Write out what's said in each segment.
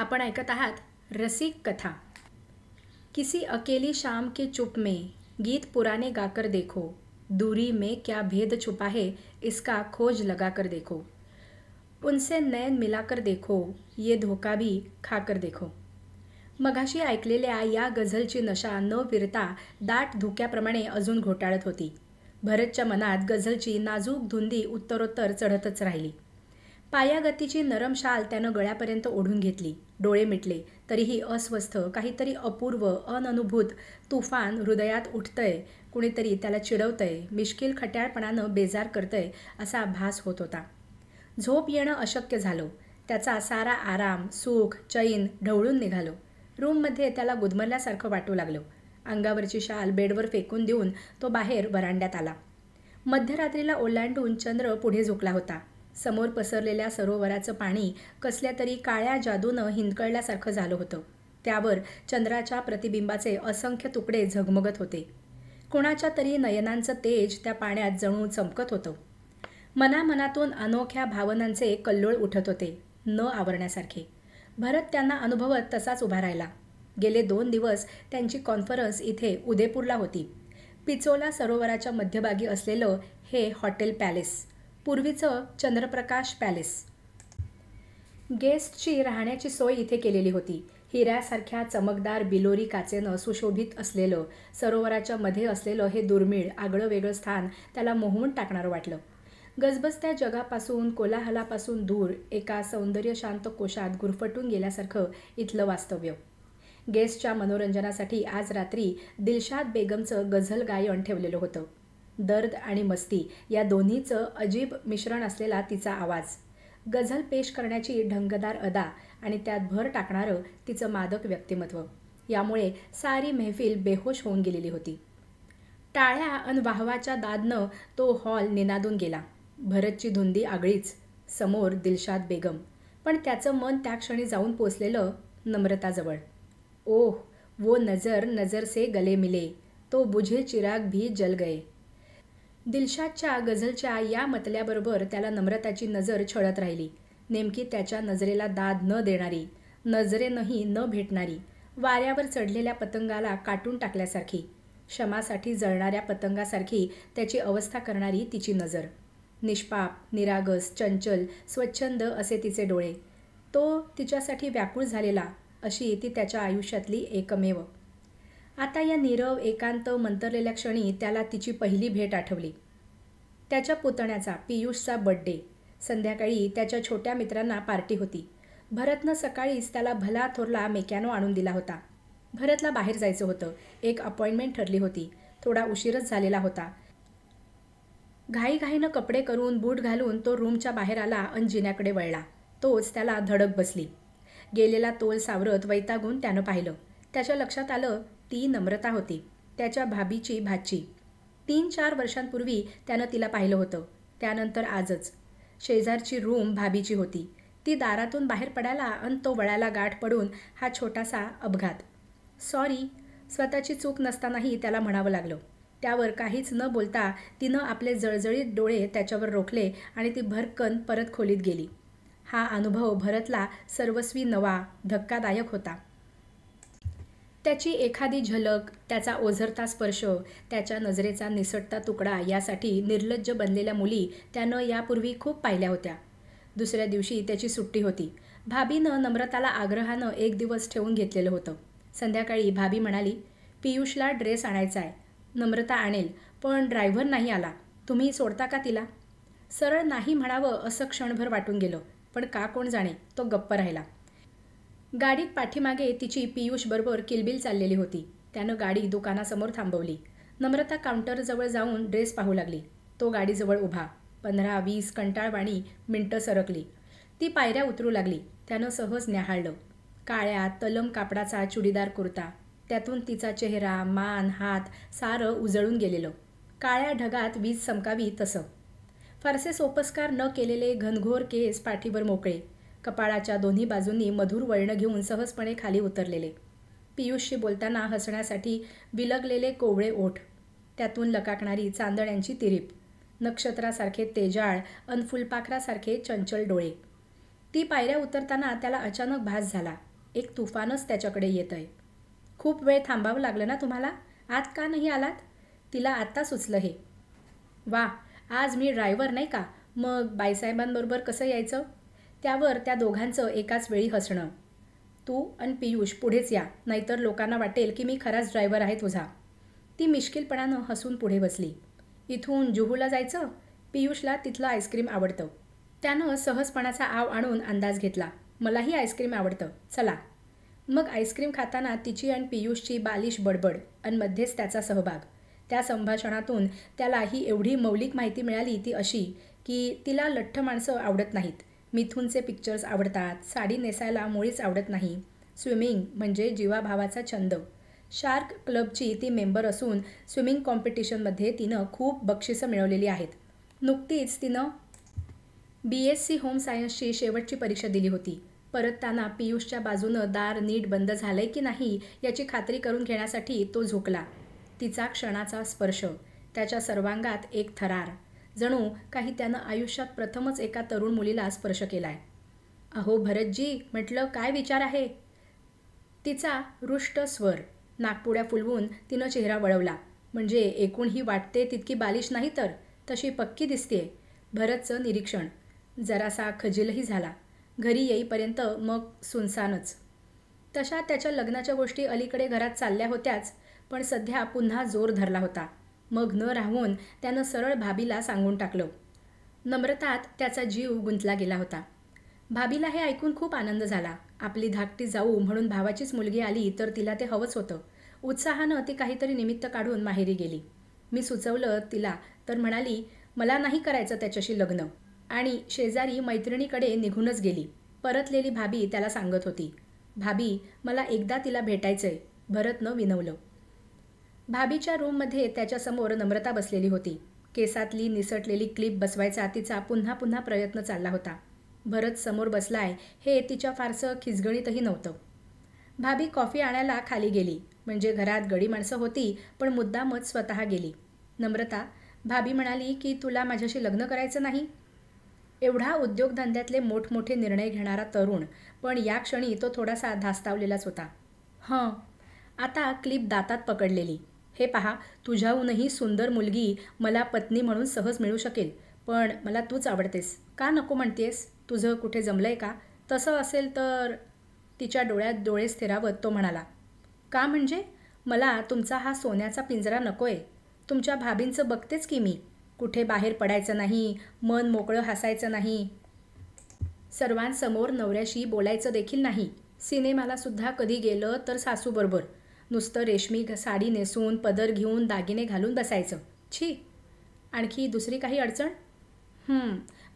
आपण ऐकत आहात रसिक कथा। किसी अकेली शाम के चुप में गीत पुराने गाकर देखो, दूरी में क्या भेद छुपा है इसका खोज लगाकर देखो, उनसे नैन मिलाकर देखो, ये धोका भी खाकर देखो। मघाशी ऐकलेल्या या गझलची नशा न विरता दाट धुक्याप्रमाणे अजून घोटाळत होती। भरतच्या मनात गझलची नाजूक धुंदी उत्तरोत्तर चढतच राहिली। पायागतीची नरम शाल त्यानं गळ्यापर्यंत ओढून घेतली। डोळे मिटले तरीही अस्वस्थ, काहीतरी अपूर्व अननुभूत तुफान हृदयात उठतंय, कुणीतरी त्याला चिडवतंय, मिश्किल खट्याळपणानं बेजार करतंय असा भास होत होता। झोप येणं अशक्य झालं। त्याचा सारा आराम, सुख, चैन ढवळून निघालं। रूममध्ये त्याला गुदमरल्यासारखं वाटू लागलं। अंगावरची शाल बेडवर फेकून देऊन तो बाहेर वरांड्यात आला। मध्यरात्रीला ओलांडून चंद्र पुढे झुकला होता। समोर पसरलेल्या सरोवराचं पाणी कसल्या तरी काळ्या जादूनं हिंदकळल्यासारखं झालं होतं। त्यावर चंद्राच्या प्रतिबिंबाचे असंख्य तुकडे झगमगत होते। कुणाच्या तरी नयनांचं तेज त्या पाण्यात जणू चमकत होतं। मनामनातून अनोख्या भावनांचे कल्लोळ उठत होते, न आवरण्यासारखे। भरत त्यांना अनुभवत तसाच उभा राहिला। गेले 2 दिवस त्यांची कॉन्फरन्स इथे उदयपूरला होती। पिचोला सरोवराच्या मध्यभागी असलेलं हे हॉटेल पॅलेस, पूर्वीचं चंद्रप्रकाश पॅलेस। गेस्टची राहण्याची सोय इथे केलेली होती। हिऱ्यासारख्या चमकदार बिलोरी काचेनं सुशोभित असलेलं, सरोवराच्या मध्ये असलेलं हे दुर्मिळ आगळं वेगळं स्थान त्याला मोहून टाकणारं वाटलं। गजबजत्या जगापासून, कोलाहलापासून दूर एका सौंदर्यशांत कोशात गुरफटून गेल्यासारखं इथलं वास्तव्य। गेस्टच्या मनोरंजनासाठी आज रात्री दिलशाद बेगमचं गझल गायन ठेवलेलं होतं। दर्द आणि मस्ती या दोन्हीचं अजीब मिश्रण असलेला तिचा आवाज, गझल पेश करण्याची ढंगदार अदा आणि त्यात भर टाकणारं तिचं मादक व्यक्तिमत्व, यामुळे सारी मेहफिल बेहोश होऊन गेलेली होती। टाळ्या अन वाहवाच्या दादनं तो हॉल निनादून गेला। भरतची धुंदी आगळीच, समोर दिलशाद बेगम, पण त्याचं मन त्या क्षणी जाऊन पोचलेलं नम्रताजवळ। ओह वो नजर नजर से गले मिले, तो बुझे चिराग भी जल गए। दिलशादच्या गझलच्या या मतल्याबरोबर त्याला नम्रताची नजर छळत राहिली। नेमकी त्याच्या नजरेला दाद न देणारी, नजरेनंही न भेटणारी, वाऱ्यावर चढलेल्या पतंगाला काटून टाकल्यासारखी, क्षमासाठी जळणाऱ्या पतंगासारखी त्याची अवस्था करणारी तिची नजर। निष्पाप, निरागस, चंचल, स्वच्छंद असे तिचे डोळे, तो तिच्यासाठी व्याकुळ झालेला, अशी ती त्याच्या आयुष्यातली एकमेव। आता या नीरव एकांत मंतरलेल्या क्षणी त्याला तिची पहिली भेट आठवली। त्याच्या पुतण्याचा, पियुषचा बर्थडे। संध्याकाळी त्याच्या छोट्या मित्रांना पार्टी होती। भरतनं सकाळीच त्याला भला थोरला मेकॅनो आणून दिला होता। भरतला बाहेर जायचं होतं, एक अपॉइंटमेंट ठरली होती। थोडा उशीरच झालेला होता। घाईघाईनं कपडे करून, बूट घालून तो रूमच्या बाहेर आला अन जिन्याकडे वळला। तोच त्याला धडक बसली। गेलेला तोल सावरत वैतागून त्यानं पाहिलं। त्याच्या लक्षात आलं ती नम्रता होती, त्याच्या भाबीची भाची। 3-4 वर्षांपूर्वी त्यानं तिला पाहिलं होतं, त्यानंतर आजच। शेजारची रूम भाबीची होती। ती दारातून बाहेर पडायला अन तो वळायला गाठ पडून हा छोटासा अपघात। सॉरी, स्वतःची चूक नसतानाही त्याला म्हणावं लागलं। त्यावर काहीच न बोलता तिनं आपले जळजळीत डोळे त्याच्यावर रोखले आणि ती भरकन परत खोलीत गेली। हा अनुभव भरतला सर्वस्वी नवा, धक्कादायक होता। त्याची एखादी झलक, त्याचा ओझरता स्पर्श, त्याच्या नजरेचा निसटता तुकडा यासाठी निर्लज्ज बनलेल्या मुली त्यानं यापूर्वी खूप पाहिल्या होत्या। दुसऱ्या दिवशी त्याची सुट्टी होती। भाबीनं नम्रताला आग्रहानं 1 दिवस ठेवून घेतलेलं होतं। संध्याकाळी भाबी म्हणाली, पियुषला ड्रेस आणायचाय, नम्रता आणेल, पण ड्रायव्हर नाही आला, तुम्ही सोडता का तिला? सरळ नाही म्हणावं असं क्षणभर वाटून गेलं, पण का कोण जाणे, तो गप्प राहिला। गाडीत पाठीमागे तिची पियुषबरोबर किलबिल चाललेली होती। त्यानं गाडी दुकानासमोर थांबवली। नम्रता काउंटरजवळ जाऊन ड्रेस पाहू लागली। तो गाडीजवळ उभा। 15-20 कंटाळवाणी मिनिटं सरकली। ती पायऱ्या उतरू लागली। त्यानं सहज न्याहाळलं। काळ्या तलम कापडाचा चुडीदार कुर्ता, त्यातून तिचा चेहरा, मान, हात सारं उजळून गेलेलं, काळ्या ढगात वीज चमकावी तसं। फारसे सोपस्कार न केलेले घनघोर केस पाठीवर मोकळे, कपाळाच्या दोन्ही बाजूंनी मधुर वळणं घेऊन सहजपणे खाली उतरलेले, पियुषशी बोलताना हसण्यासाठी विलगलेले कोवळे ओठ, त्यातून लकाकणारी चांदण्यांची तिरीप, नक्षत्रासारखे तेजाळ अन फुलपाखरासारखे चंचल डोळे। ती पायऱ्या उतरताना त्याला अचानक भास झाला, एक तुफानच त्याच्याकडे येत आहे. खूप वेळ थांबावं लागलं ना तुम्हाला? आत का नाही आलात? तिला आत्ता सुचलं हे. वा, आज मी ड्रायव्हर नाही का, मग बाईसाहेबांबरोबर कसं यायचं? त्यावर त्या दोघांचं एकाच वेळी हसणं. तू आणि पियुष पुढेच या, नाहीतर लोकांना वाटेल की मी खराच ड्रायव्हर आहे तुझा. ती मिश्किलपणानं हसून पुढे बसली. इथून जुहूला जायचं? पियुषला तिथलं आईस्क्रीम आवडतं. त्यानं सहजपणाचा आव आणून अंदाज घेतला. मलाही आईस्क्रीम आवडतं, चला. मग आईस्क्रीम खाताना तिची आणि पियुषची बालिश बडबड आणि मध्येच त्याचा सहभाग. त्या संभाषणातून त्याला ही एवढी मौलिक माहिती मिळाली, ती अशी की तिला लठ्ठ माणसं आवडत नाहीत, मिथूनचे पिक्चर्स आवडतात, साडी नेसायला मुळीच आवडत नाही, स्विमिंग म्हणजे जीवाभावाचा छंद, शार्क क्लबची ती मेंबर असून स्विमिंग कॉम्पिटिशनमध्ये तिनं खूप बक्षिसं मिळवलेली आहेत. नुकतीच तिनं BSc होम सायन्सची शेवटची परीक्षा दिली होती. परतताना पियुषच्या बाजूनं दार नीट बंद झालंय की नाही याची खात्री करून घेण्यासाठी तो झुकला. तिचा क्षणाचा स्पर्श, त्याच्या सर्वांगात एक थरार, जणू काही त्यानं आयुष्यात प्रथमच एका तरुण मुलीला स्पर्श केलाय. अहो भरतजी, म्हटलं काय विचार आहे? तिचा रुष्ट स्वर. नाकपुड्या फुलवून तिनं चेहरा वळवला. म्हणजे एकूण ही वाटते तितकी बालिश नाही तर तशी पक्की दिसतेय. भरतचं निरीक्षण. जरासा खजीलही झाला. घरी येईपर्यंत मग सुनसानच. तशा त्याच्या लग्नाच्या गोष्टी अलीकडे घरात चालल्या होत्याच, पण सध्या पुन्हा जोर धरला होता. मग न राहून त्यानं सरळ भाभीला सांगून टाकलं. नम्रतात त्याचा जीव गुंतला गेला होता. भाभीला हे ऐकून खूप आनंद झाला. आपली धाकटी जाऊ म्हणून भावाचीच मुलगी आली तर तिला ते हवंच होतं. उत्साहानं ती काहीतरी निमित्त काढून माहेरी गेली. मी सुचवलं तिला तर म्हणाली, मला नाही करायचं त्याच्याशी लग्न, आणि शेजारी मैत्रिणीकडे निघूनच गेली. परतलेली भाभी त्याला सांगत होती, भाभी मला एकदा तिला भेटायचंय, भरतनं विनवलं. भाभीच्या रूममध्ये त्याच्यासमोर नम्रता बसलेली होती. केसातली निसटलेली क्लिप बसवायचा तिचा पुन्हा पुन्हा प्रयत्न चालला होता. भरत समोर बसलाय हे तिच्या फारसं खिचगणीतही नव्हतं. भाभी कॉफी आणायला खाली गेली. म्हणजे घरात गडी माणसं होती, पण मुद्दामच स्वतः गेली. नम्रता, भाभी म्हणाली की तुला माझ्याशी लग्न करायचं नाही. एवढा उद्योगधंद्यातले मोठमोठे निर्णय घेणारा तरुण, पण या क्षणी तो थोडासा धास्तावलेलाच होता. आता क्लिप दातात पकडलेली. हे पहा, तुझ्याहूनही सुंदर मुलगी मला पत्नी म्हणून सहज मिळू शकेल, पण मला तूच आवडतेस. का नको म्हणतेस? तुझं कुठे जमलंय का? तसं असेल तर. तिच्या डोळ्यात डोळे स्थिरावत तो म्हणाला, का म्हणजे? मला तुमचा हा सोन्याचा पिंजरा नकोय. तुमच्या भाभींचं बघतेच की मी. कुठे बाहेर पडायचं नाही, मन मोकळं हसायचं नाही, सर्वांसमोर नवऱ्याशी बोलायचं देखील नाही. सिनेमाला सुद्धा कधी गेलं तर सासूबरोबर. नुसतं रेशमी साडी नेसून पदर घेऊन दागिने घालून बसायचं. छी. आणखी दुसरी काही अडचण?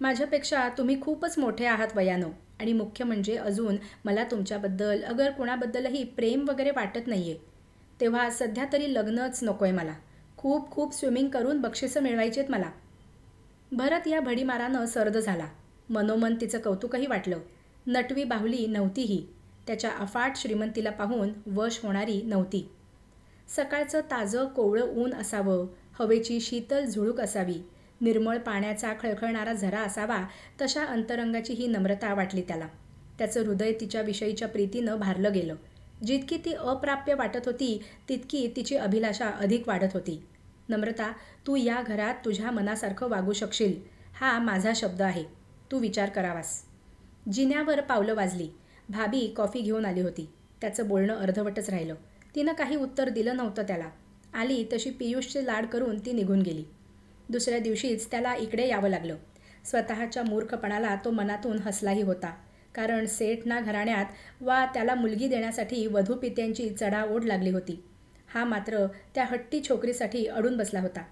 माझ्यापेक्षा तुम्ही खूपच मोठे आहात वयानं, आणि मुख्य म्हणजे अजून मला तुमच्याबद्दल अगर कोणाबद्दलही प्रेम वगैरे वाटत नाही आहे. तेव्हा सध्या तरी लग्नच नको आहे मला. खूप खूप स्विमिंग करून बक्षिसं मिळवायची आहेत मला. भरत या भडीमारानं सर्द झाला. मनोमन तिचं कौतुकही वाटलं. नटवी बाहुली नव्हती ही. त्याच्या अफाट श्रीमंतीला पाहून वश होणारी नव्हती. सकाळचं ताजं कोवळं ऊन असावं, हवेची शीतल झुळूक असावी, निर्मळ पाण्याचा खळखळणारा झरा असावा, तशा अंतरंगाची ही नम्रता वाटली त्याला. त्याचं हृदय तिच्याविषयीच्या प्रीतीनं भारलं गेलं. जितकी ती अप्राप्य वाटत होती, तितकी तिची अभिलाषा अधिक वाढत होती. नम्रता, तू या घरात तुझ्या मनासारखं वागू शकशील, हा माझा शब्द आहे. तू विचार करावास. जिन्यावर पावलं वाजली. भाभी कॉफी घेऊन आली होती. त्याचं बोलणं अर्धवटच राहिलं. तिनं काही उत्तर दिलं नव्हतं त्याला. आली तशी पियुषचे लाड करून ती निघून गेली. दुसऱ्या दिवशीच त्याला इकडे यावं लागलं. स्वतःच्या मूर्खपणाला तो मनातून हसलाही होता. कारण सेठना घराण्यात वा त्याला मुलगी देण्यासाठी वधूपित्यांची चढाओढ लागली होती. हा मात्र त्या हट्टी छोकरीसाठी अडून बसला होता.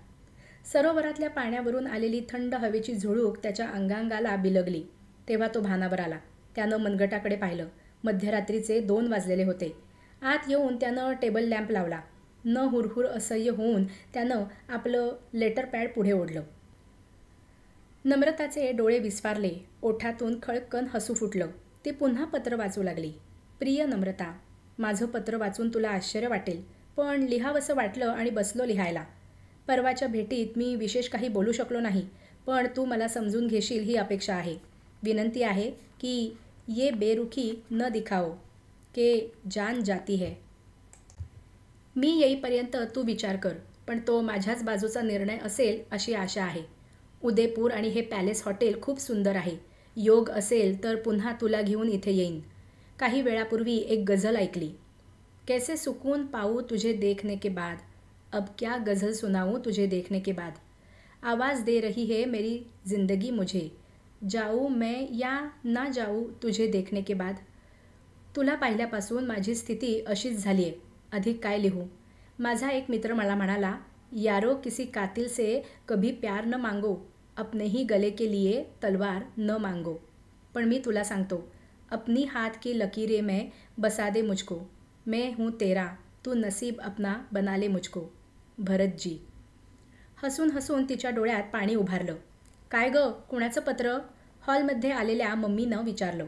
सरोवरातल्या पाण्यावरून आलेली थंड हवेची झुळूक त्याच्या अंगांगाला बिलगली. तेव्हा तो भानावर आला. त्यानं मनगटाकडे पाहिलं. मध्यरात्रीचे 2 वाजलेले होते. आत येऊन त्यानं टेबल लॅम्प लावला. न हुरहुर असह्य होऊन त्यानं आपलं लेटर पॅड पुढे ओढलं. नम्रताचे डोळे विस्फारले. ओठातून खळकन हसू फुटलं. ती पुन्हा पत्र वाचू लागली. प्रिय नम्रता, माझं पत्र वाचून तुला आश्चर्य वाटेल, पण लिहावंसं वाटलं आणि बसलो लिहायला. परवाच्या भेटीत मी विशेष काही बोलू शकलो नाही, पण तू मला समजून घेशील ही अपेक्षा आहे. विनंती आहे की ये बेरुखी न दिखाओ. के जान जाती है. मी येईपर्यंत तू विचार कर, पण तो माझ्याच बाजूचा निर्णय असेल अशी आशा आहे. उदयपूर आणि हे पॅलेस हॉटेल खूप सुंदर आहे. योग असेल तर पुन्हा तुला घेऊन इथे येईन. काही वेळापूर्वी एक गझल ऐकली. कैसे सुकून पाऊँ तुझे देखने के बाद, अब क्या गज़ल सुनाऊँ तुझे देखने के बाद. आवाज़ दे रही है मेरी ज़िंदगी मुझे, जाऊँ मैं या ना जाऊँ तुझे देखने के बाद. तुला पाहिल्यापासून माझी स्थिती अशीच झाली आहे. अधिक काय लिहू. माझा एक मित्र मला म्हणाला, यारो किसी कातिल से कभी प्यार न मांगो, अपने ही गले के लिए तलवार न मांगो. पण मी तुला सांगतो, अपनी हाथ की लकीरें में बसा दे मुझको, मैं हूँ तेरा, तू नसीब अपना बना ले मुझको. भरतजी. हसून हसून तिच्या डोळ्यात पाणी उभारलं. काय ग, कुणाचं पत्र? हॉलमध्ये आलेल्या मम्मीनं विचारलं.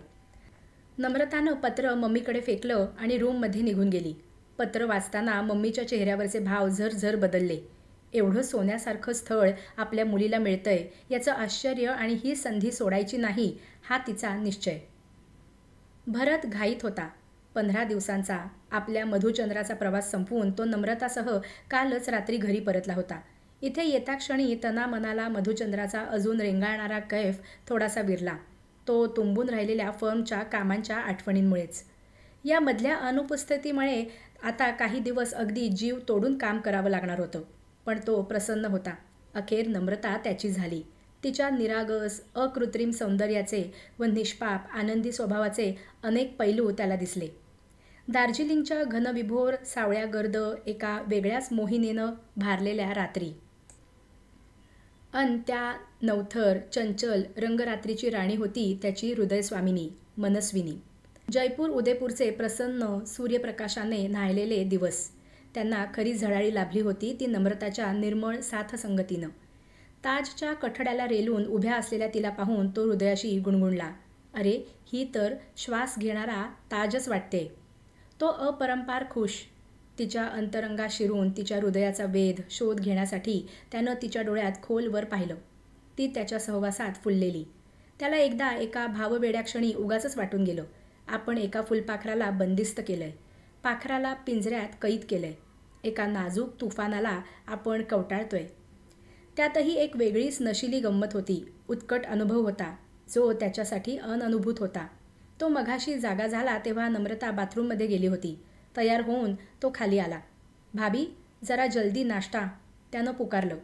नम्रतानं पत्र मम्मीकडे फेकलं आणि रूममध्ये निघून गेली. पत्र वाचताना मम्मीच्या चेहऱ्यावरचे भाव झरझर बदलले. एवढं सोन्यासारखं स्थळ आपल्या मुलीला मिळतंय याचं आश्चर्य आणि ही संधी सोडायची नाही हा तिचा निश्चय. भरत घाईत होता. 15 दिवसांचा आपल्या मधुचंद्राचा प्रवास संपवून तो नम्रतासह कालच रात्री घरी परतला होता. इथे येता क्षणी तना मनाला मधुचंद्राचा अजून रेंगाळणारा कैफ थोडासा विरला. तो तुंबून राहिलेल्या फर्मच्या कामांच्या आठवणींमुळेच. या मधल्या अनुपस्थितीमुळे आता काही दिवस अगदी जीव तोडून काम करावं लागणार होतं. पण तो प्रसन्न होता. अखेर नम्रता त्याची झाली. तिच्या निरागस अकृत्रिम सौंदर्याचे व निष्पाप आनंदी स्वभावाचे अनेक पैलू त्याला दिसले. दार्जिलिंगच्या घनविभोर सावळ्या गर्द एका वेगळ्याच मोहिनीनं भारलेल्या रात्री अन त्या नवथर चंचल रंगरात्रीची राणी होती त्याची हृदयस्वामिनी मनस्विनी. जयपूर उदयपूरचे प्रसन्न सूर्यप्रकाशाने न्हायलेले दिवस. त्यांना खरी झळाळी लाभली होती ती नम्रताच्या निर्मळ साथसंगतीनं. ताजच्या कठड्याला रेलून उभ्या असलेल्या तिला पाहून तो हृदयाशी गुणगुणला. अरे, ही तर श्वास घेणारा ताजच वाटते. तो अपरंपार खुश. तिच्या अंतरंगात शिरून तिच्या हृदयाचा वेध शोध घेण्यासाठी त्यानं तिच्या डोळ्यात खोलवर पाहिलं. ती त्याच्या सहवासात फुललेली. त्याला एकदा एका भाववेड्या क्षणी उगाचच वाटून गेलं, आपण एका फुलपाखराला बंदिस्त केलंय, पाखराला पिंजऱ्यात कैद केलंय, एका नाजूक तुफानाला आपण कवटाळतोय. त्यातही एक वेगळीच नशिली गंमत होती. उत्कट अनुभव होता जो त्याच्यासाठी अननुभूत होता. तो मघाशी जागा झाला तेव्हा नम्रता बाथरूममध्ये गेली होती. तयार होऊन तो खाली आला. भाभी, जरा जल्दी नाश्ता, त्यानं पुकारलं.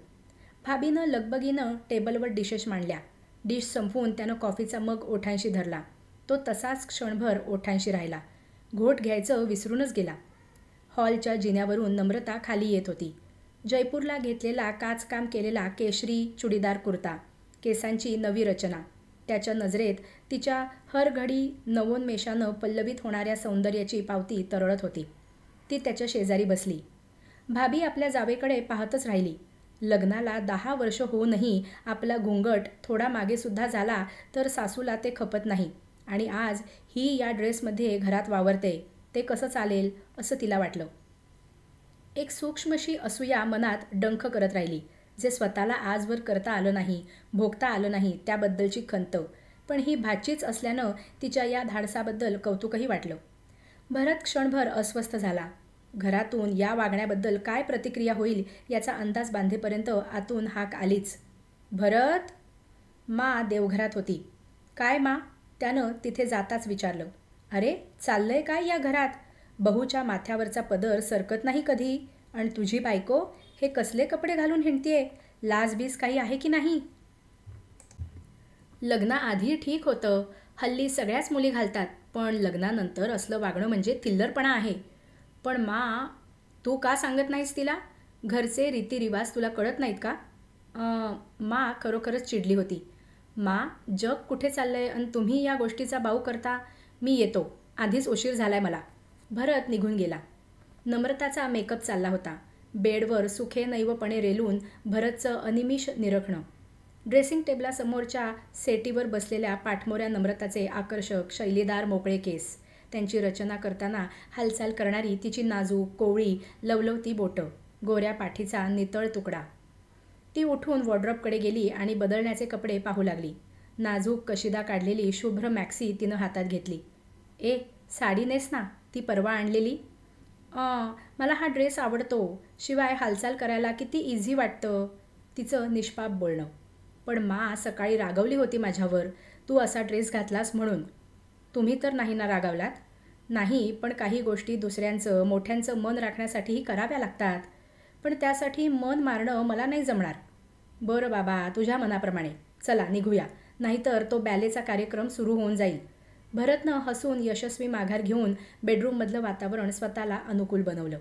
भाभीनं लगबगीनं टेबलवर डिशेस मांडल्या. डिश संपवून त्यानं कॉफीचा मग ओठांशी धरला. तो तसाच क्षणभर ओठांशी राहिला. घोट घ्यायचं विसरूनच गेला. हॉलच्या जिन्यावरून नम्रता खाली येत होती. जयपूरला घेतलेला काचकाम केलेला केशरी चुडीदार कुर्ता, केसांची नवी रचना. त्याच्या नजरेत तिच्या हर घडी नवोन्मेषानं पल्लवित होणाऱ्या सौंदर्याची पावती तरळत होती. ती त्याच्या शेजारी बसली. भाभी आपल्या जावेकडे पाहतच राहिली. लग्नाला 10 वर्ष होऊनही आपला घुंगट थोडा मागेसुद्धा झाला तर सासूला ते खपत नाही. आणि आज ही या ड्रेसमध्ये घरात वावरते, ते कसं चालेल असं तिला वाटलं. एक सूक्ष्मशी असूया मनात डंख करत राहिली. जे स्वतःला आजवर करता आलं नाही, भोगता आलं नाही त्याबद्दलची खंत. पण ही भाचीच असल्यानं तिच्या या धाडसाबद्दल कौतुकही वाटलं. भरत क्षणभर अस्वस्थ झाला. घरातून या वागण्याबद्दल काय प्रतिक्रिया होईल याचा अंदाज बांधेपर्यंत आतून हाक आलीच. भरत! मा देवघरात होती. काय मा? त्यानं तिथे जाताच विचारलं. अरे, चाललंय काय या घरात? बहूच्या माथ्यावरचा पदर सरकत नाही कधी. आणि तुझी बायको हे कसले कपडे घालून हिंडतीये? लाजबीज काही आहे की नाही? लग्नाआधी ठीक होतं, हल्ली सगळ्याच मुली घालतात, पण लग्नानंतर असलं वागणं म्हणजे थिल्लरपणा आहे. पण मा, तू का सांगत नाहीस तिला? घरचे रीतिरिवाज तुला कळत नाहीत का? मा खरोखरच चिडली होती. मा, जग कुठे चाललंय आणि तुम्ही या गोष्टीचा बाऊ करता? मी येतो, आधीच उशीर झालाय मला. भरत निघून गेला. नम्रताचा मेकअप चालला होता. बेडवर सुखेनैवपणे रेलून भरतचं अनिमिष निरखणं. ड्रेसिंग टेबलासमोरच्या सेटीवर बसलेल्या पाठमोऱ्या नम्रताचे आकर्षक शैलीदार मोकळे केस, त्यांची रचना करताना हालचाल करणारी तिची नाजूक कोवळी लवलवती बोटं, गोऱ्या पाठीचा नितळ तुकडा. ती उठून वॉर्डरोबकडे गेली आणि बदलण्याचे कपडे पाहू लागली. नाजूक कशिदा काढलेली शुभ्र मॅक्सी तिनं हातात घेतली. ए, साडी नेस ना, ती परवा आणलेली? मला हा ड्रेस आवडतो. शिवाय हालचाल करायला किती इझी वाटतं. तिचं निष्पाप बोलणं. पण मा सकाळी रागवली होती माझ्यावर, तू असा ड्रेस घातलास म्हणून. तुम्ही तर नाही ना रागावलात? नाही, पण काही गोष्टी दुसऱ्यांचं, मोठ्यांचं मन राखण्यासाठीही कराव्या लागतात. पण त्यासाठी मन मारणं मला नाही जमणार. बरं बाबा, तुझ्या मनाप्रमाणे. चला निघूया, नाहीतर तो बॅलेचा कार्यक्रम सुरू होऊन जाईल. भरतनं हसून यशस्वी माघार घेऊन बेडरूममधलं वातावरण स्वतःला अनुकूल बनवलं.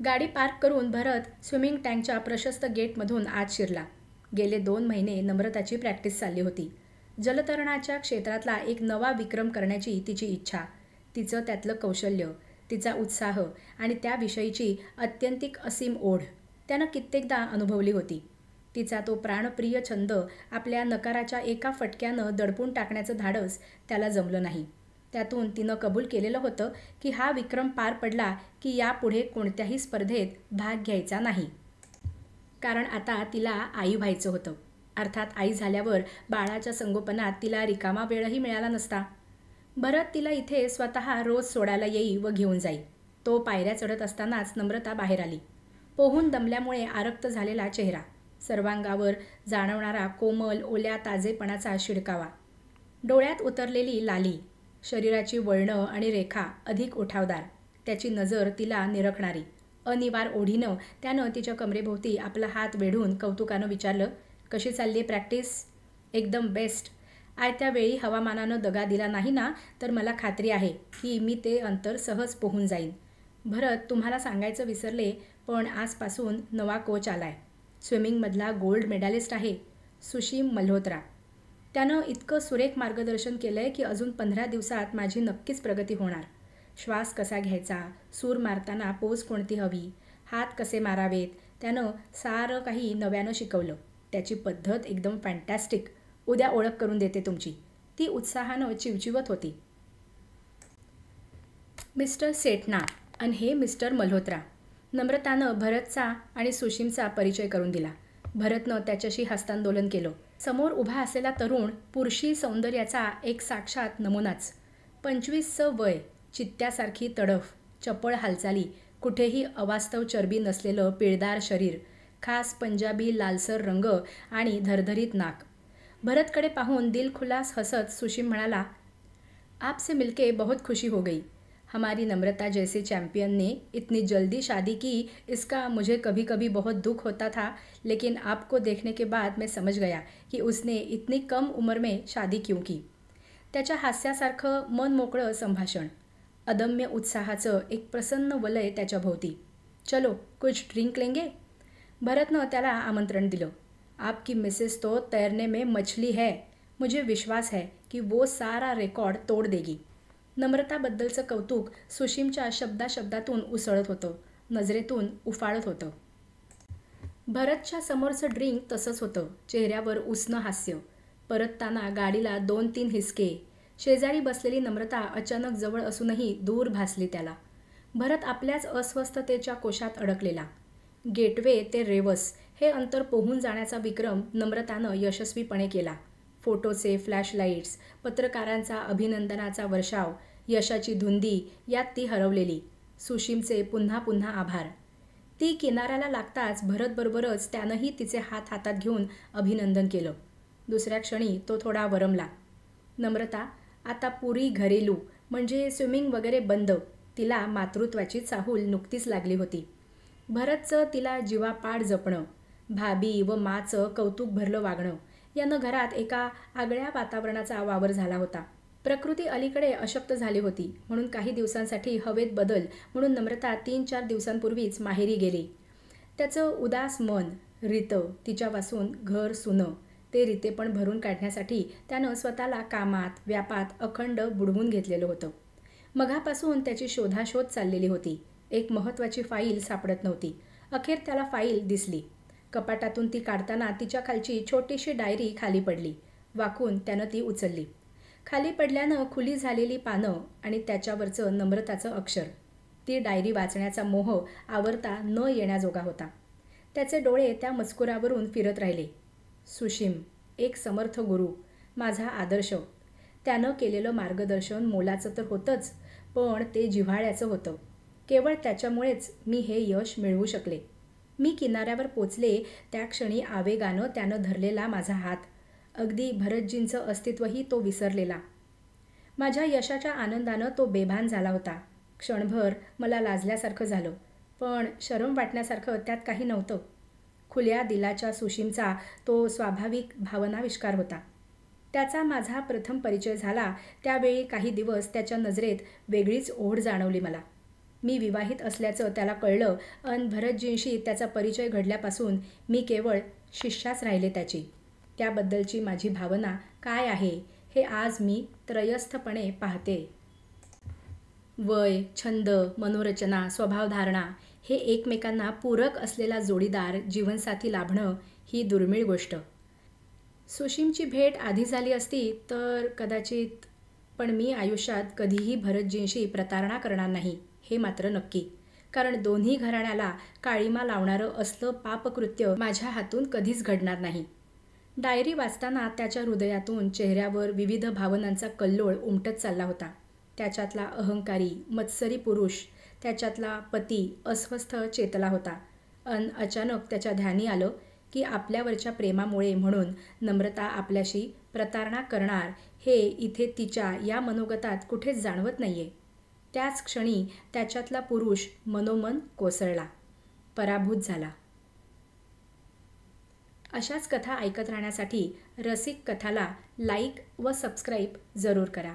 गाडी पार्क करून भरत स्विमिंग टँकच्या प्रशस्त गेटमधून आत शिरला. गेले 2 महिने नम्रताची प्रॅक्टिस चालली होती. जलतरणाच्या क्षेत्रातला एक नवा विक्रम करण्याची तिची इच्छा, तिचं त्यातलं कौशल्य, तिचा उत्साह आणि त्याविषयीची अत्यंतिक असीम ओढ त्यानं कित्येकदा अनुभवली होती. तिचा तो प्राणप्रिय छंद आपल्या नकाराच्या एका फटक्यानं दडपून टाकण्याचं धाडस त्याला जमलं नाही. त्यातून तिनं कबूल केलेलं होतं की हा विक्रम पार पडला की यापुढे कोणत्याही स्पर्धेत भाग घ्यायचा नाही. कारण आता तिला आई व्हायचं होतं. अर्थात आई झाल्यावर बाळाच्या संगोपनात तिला रिकामा वेळही मिळाला नसता. भरत तिला इथे स्वतः रोज सोडायला येई व घेऊन जाई. तो पायऱ्या चढत असतानाच नम्रता बाहेर आली. पोहून दमल्यामुळे आरक्त झालेला चेहरा, सर्वांगावर जाणवणारा कोमल ओल्या ताजेपणाचा शिडकावा, डोळ्यात उतरलेली लाली, शरीराची वळणं आणि रेखा अधिक उठावदार, त्याची नजर तिला निरखणारी. अनिवार ओढीनं त्यानं तिच्या कमरेभोवती आपला हात वेढून कौतुकानं विचारलं, कशी चालली प्रॅक्टिस? एकदम बेस्ट. आयत्या वेळी हवामानानं दगा दिला नाही ना तर मला खात्री आहे की मी ते अंतर सहज पोहून जाईन. भरत, तुम्हाला सांगायचं विसरले, पण आजपासून नवा कोच आलाय. स्विमिंगमधला गोल्ड मेडलिस्ट आहे, सुशीम मल्होत्रा. त्यानं इतकं सुरेख मार्गदर्शन केलंय की अजून 15 दिवसात माझी नक्कीच प्रगती होणार. श्वास कसा घ्यायचा, सूर मारताना पोज कोणती हवी, हात कसे मारावेत, त्यानं सारं काही नव्यानं शिकवलं. त्याची पद्धत एकदम फॅन्टॅस्टिक. उद्या ओळख करून देते तुमची. ती उत्साहानं चिवचिवत होती. मिस्टर सेठना आणि हे मिस्टर मल्होत्रा. नम्रतानं भरतचा आणि सुशीमचा परिचय करून दिला. भरतनं त्याच्याशी हस्तांदोलन केलं. समोर उभा असलेला तरुण पुरुषी सौंदर्याचा एक साक्षात नमुनाच. 25चं वय, चित्त्यासारखी तडफ, चपळ हालचाली, कुठेही अवास्तव चरबी नसलेलं पिळदार शरीर, खास पंजाबी लालसर रंग आणि धरधरीत नाक. भरतकडे पाहून दिलखुलास हसत सुशीम म्हणाला, आपसे मिलके बहुत खुशी हो गई. हमारी नम्रता जैसे चैम्पियन ने इतनी जल्दी शादी की, इसका मुझे कभी कभी बहुत दुख होता था, लेकिन आपको देखने के बाद मैं समझ गया कि उसने इतनी कम उम्र में शादी क्यों की. त्याच्या हास्यासारखं मन मोकळं संभाषण, अदम्य उत्साहाचं एक प्रसन्न वलय त्याच्या भोवती. चलो कुछ ड्रिंक लेंगे. भरतनं त्याला आमंत्रण दिलं. आपकी मिसेस तो तैरने में मछली है. मुझे विश्वास है की वो सारा रेकॉर्ड तोड देगी. नम्रताबद्दलचं कौतुक सुशीमच्या शब्दाशब्दातून उसळत होतं, नजरेतून उफाळत होतं. भरतच्या समोरचं ड्रिंक तसंच होतं. चेहऱ्यावर उसनं हास्य. परतताना गाडीला 2-3 हिसके. शेजारी बसलेली नम्रता अचानक जवळ असूनही दूर भासली त्याला. भरत आपल्याच अस्वस्थतेच्या कोशात अडकलेला. गेटवे ते रेवस हे अंतर पोहून जाण्याचा विक्रम नम्रतानं यशस्वीपणे केला. फोटोचे फ्लॅशलाईट्स, पत्रकारांचा अभिनंदनाचा वर्षाव, यशाची धुंदी, यात ती हरवलेली. सुशीमचे पुन्हा पुन्हा आभार. ती किनाऱ्याला लागताच भरतबरोबरच त्यानंही तिचे हात हातात घेऊन अभिनंदन केलं. दुसऱ्या क्षणी तो थोडा वरमला. नम्रता, आता पुरी घरेलू म्हणजे स्विमिंग वगैरे बंद. तिला मातृत्वाची चाहूल नुकतीच लागली होती. भरतचं तिला जीवापाड जपणं, भाभी व माचं कौतुक भरलं वागणं यानं घरात एका आगळ्या वातावरणाचा वावर झाला होता. प्रकृती अलीकडे अशक्त झाली होती म्हणून काही दिवसांसाठी हवेत बदल म्हणून नम्रता 3-4 दिवसांपूर्वीच माहेरी गेली. त्याचं उदास मन, रीतं, तिच्यापासून घर सुनं, ते रीतेपण भरून काढण्यासाठी त्यानं स्वतःला कामात, व्यापात अखंड बुडवून घेतलेलं होतं. मघापासून त्याची शोधाशोध चाललेली होती. एक महत्त्वाची फाईल सापडत नव्हती. अखेर त्याला फाईल दिसली. कपाटातून ती काढताना तिच्या खालची छोटीशी डायरी खाली पडली. वाकून त्यानं ती उचलली. खाली पडल्यानं खुली झालेली पानं आणि त्याच्यावरचं नम्रताचं अक्षर. ती डायरी वाचण्याचा मोह आवरता न येण्याजोगा होता. त्याचे डोळे त्या मजकुरावरून फिरत राहिले. सुशीम, एक समर्थ गुरु, माझा आदर्श. त्यानं केलेलं मार्गदर्शन मोलाचं तर होतंच, पण ते जिव्हाळ्याचं होतं. केवळ त्याच्यामुळेच मी हे यश मिळवू शकले. मी किनाऱ्यावर पोचले त्या क्षणी आवेगानं त्यानं धरलेला माझा हात, अगदी भरतजींचं अस्तित्वही तो विसरलेला. माझ्या यशाच्या आनंदानं तो बेभान झाला होता. क्षणभर मला लाजल्यासारखं झालं, पण शरम वाटण्यासारखं त्यात काही नव्हतं. खुल्या दिलाच्या सुशीमचा तो स्वाभाविक भावनाविष्कार होता. त्याचा माझा प्रथम परिचय झाला त्यावेळी काही दिवस त्याच्या नजरेत वेगळीच ओढ जाणवली मला. मी विवाहित असल्याचं त्याला कळलं अन भरतजींशी त्याचा परिचय घडल्यापासून मी केवळ शिष्याच राहिले त्याची. त्याबद्दलची माझी भावना काय आहे हे आज मी त्रयस्थपणे पाहते. वय, छंद, मनोरचना, स्वभावधारणा हे एकमेकांना पूरक असलेला जोडीदार जीवनसाथी लाभणं ही दुर्मिळ गोष्ट. सुशीमची भेट आधी झाली असती तर कदाचित, पण मी आयुष्यात कधीही भरतजींशी प्रतारणा करणार नाही हे मात्र नक्की. कारण दोन्ही घराण्याला काळिमा लावणारं असलं पापकृत्य माझ्या हातून कधीच घडणार नाही. डायरी वाचताना त्याच्या हृदयातून चेहऱ्यावर विविध भावनांचा कल्लोळ उमटत चालला होता. त्याच्यातला अहंकारी, मत्सरी पुरुष, त्याच्यातला पती अस्वस्थ चेतला होता. अन अचानक त्याच्या ध्यानी आलं की आपल्यावरच्या प्रेमामुळे म्हणून नम्रता आपल्याशी प्रतारणा करणार हे इथे तिच्या या मनोगतात कुठेच जाणवत नाहीये. त्याच क्षणी त्याच्यातला पुरुष मनोमन कोसळला, पराभूत झाला. अशाच कथा ऐकत राहण्यासाठी रसिक कथाला लाईक व सबस्क्राईब जरूर करा.